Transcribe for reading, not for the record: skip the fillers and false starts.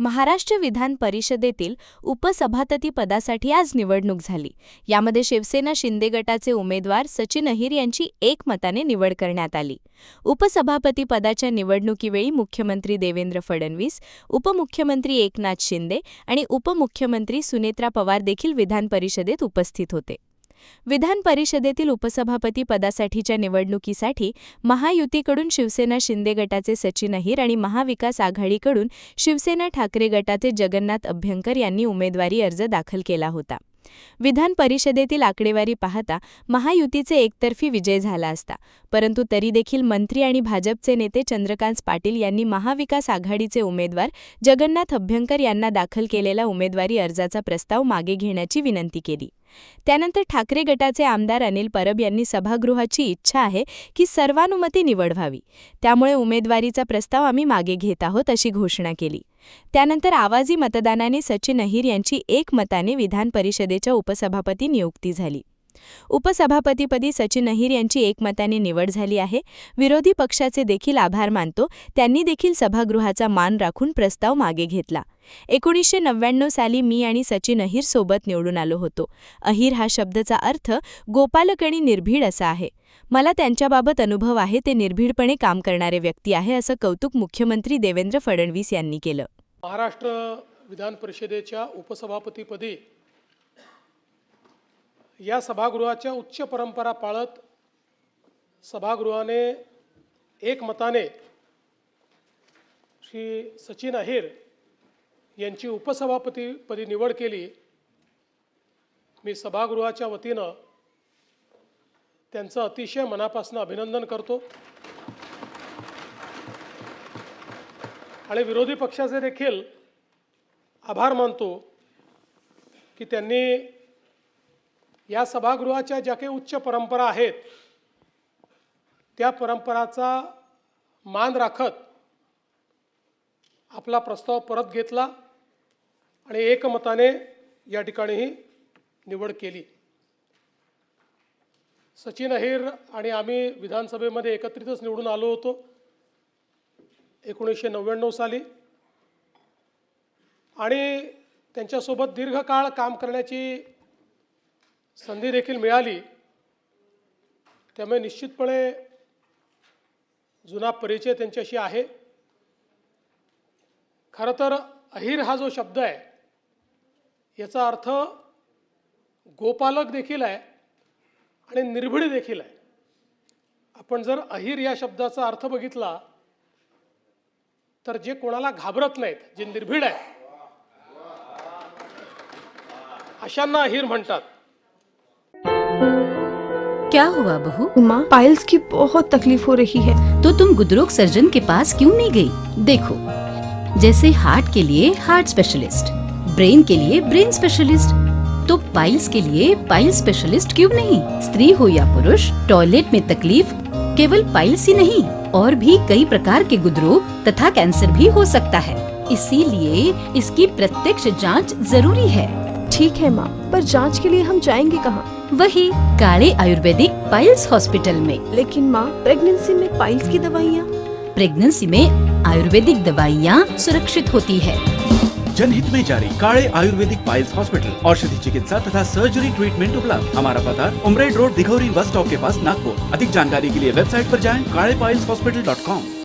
महाराष्ट्र विधान परिषदेतील उपसभापती पदासाठी आज निवडणूक झाली. यामध्ये शिवसेना शिंदे गटाचे उमेदवार सचिन अहिर यांची एकमताने निवड करण्यात आली. उपसभापती पदाच्या निवडणुकीवेळी मुख्यमंत्री देवेंद्र फडणवीस, उपमुख्यमंत्री एकनाथ शिंदे आणि उपमुख्यमंत्री सुनेत्रा पवार देखील विधान परिषदेत उपस्थित होते. विधान परिषदेतील उपसभापती पदासाठीच्या निवडणुकीसाठी महायुतीकडून शिवसेना शिंदे गटाचे सचिन अहिर आणि महाविकास आघाडीकडून शिवसेना ठाकरे गटाचे जगन्नाथ अभ्यंकर यांनी उमेदवारी अर्ज दाखल केला होता. विधान परिषदेतील आकडेवारी पाहता महायुतीचे एकतर्फी विजय झाला असता, परंतु तरी देखील मंत्री आणि भाजपचे नेते चंद्रकांत पाटील यांनी महाविकास आघाडीचे उमेदवार जगन्नाथ अभ्यंकर यांना दाखल केलेला उमेदवारी अर्जाचा प्रस्ताव मागे घेण्याची विनंती केली. त्यानंतर ठाकरे गटाचे आमदार अनिल परब यांनी सभागृहाची इच्छा आहे की सर्वानुमते निवड व्हावी, त्यामुळे उमेदवारीचा प्रस्ताव आम्ही मागे घेत आहोत अशी घोषणा केली. त्यानंतर आवाजी मतदानाने सचिन अहिर यांची एकमताने विधान परिषदेच्या उपसभापती नियुक्ती झाली. उपसभापतीपदी सचिन अहिर यांची एकमताने निवड झाली आहे. विरोधी पक्षाचे देखील आभार मानतो. त्यांनी देखील सभागृहाचा मान राखून प्रस्ताव मागे घेतला. 1999 साली मी आणि सचिन अहिर सोबत निवडून आलो होतो. अहिर हा शब्दाचा अर्थ गोपालक आणि निर्भीड असा आहे. मला त्यांच्याबाबत अनुभव आहे. ते निर्भीडपणे काम करणारे व्यक्ती आहे असं कौतुक मुख्यमंत्री देवेंद्र फडणवीस यांनी केलं. महाराष्ट्र विधान परिषदेच्या उपसभापतीपदी या सभागृहाच्या उच्च परंपरा पाळत सभागृहाने एकमताने श्री सचिन अहिर यांची उपसभापतीपदी निवड केली. मी सभागृहाच्या वतीनं त्यांचं अतिशय मनापासून अभिनंदन करतो आणि विरोधी पक्षाचे देखील आभार मानतो की त्यांनी या सभागृहाच्या ज्या काही उच्च परंपरा आहेत त्या परंपराचा मान राखत आपला प्रस्ताव परत घेतला आणि एकमताने या ठिकाणीही निवड केली. सचिन अहिर आणि आम्ही विधानसभेमध्ये एकत्रितच निवडून आलो होतो 1999 साली आणि त्यांच्यासोबत दीर्घकाळ काम करण्याची संधी देखील मिळाली. त्यामुळे निश्चितपणे जुना परिचय त्यांच्याशी आहे. खरं तर अहिर हा जो शब्द आहे याचा अर्थ गोपालक देखील आहे आणि निर्भीड देखील आहे. आपण जर अहिर या शब्दाचा अर्थ बघितला तर जे कोणाला घाबरत नाहीत, जे निर्भीड आहे अशांना अहिर म्हणतात. क्या हुआ बहू? माँ, पाइल्स की बहुत तकलीफ हो रही है. तो तुम गुदरोग सर्जन के पास क्यों नहीं गई? देखो, जैसे हार्ट के लिए हार्ट स्पेशलिस्ट, ब्रेन के लिए ब्रेन स्पेशलिस्ट, तो पाइल्स के लिए पाइल स्पेशलिस्ट क्यों नहीं? स्त्री हो या पुरुष, टॉयलेट में तकलीफ केवल पाइल्स ही नहीं और भी कई प्रकार के गुदरोग तथा कैंसर भी हो सकता है. इसीलिए इसकी प्रत्यक्ष जांच जरूरी है. ठीक है माँ, पर जांच के लिए हम जाएंगे कहाँ? वही काले आयुर्वेदिक पाइल्स हॉस्पिटल में. लेकिन माँ, प्रेगनेंसी में पाइल्स की दवाइयाँ? प्रेगनेंसी में आयुर्वेदिक दवाइयाँ सुरक्षित होती है. जनहित में जारी. काले आयुर्वेदिक पाइल्स हॉस्पिटल, औषधि चिकित्सा तथा सर्जरी ट्रीटमेंट उपलब्ध. हमारा पता उमरेड रोड, दिघौरी बस स्टॉप के पास, नागपुर. अधिक जानकारी के लिए वेबसाइट पर जाएं kalepileshhospital.com.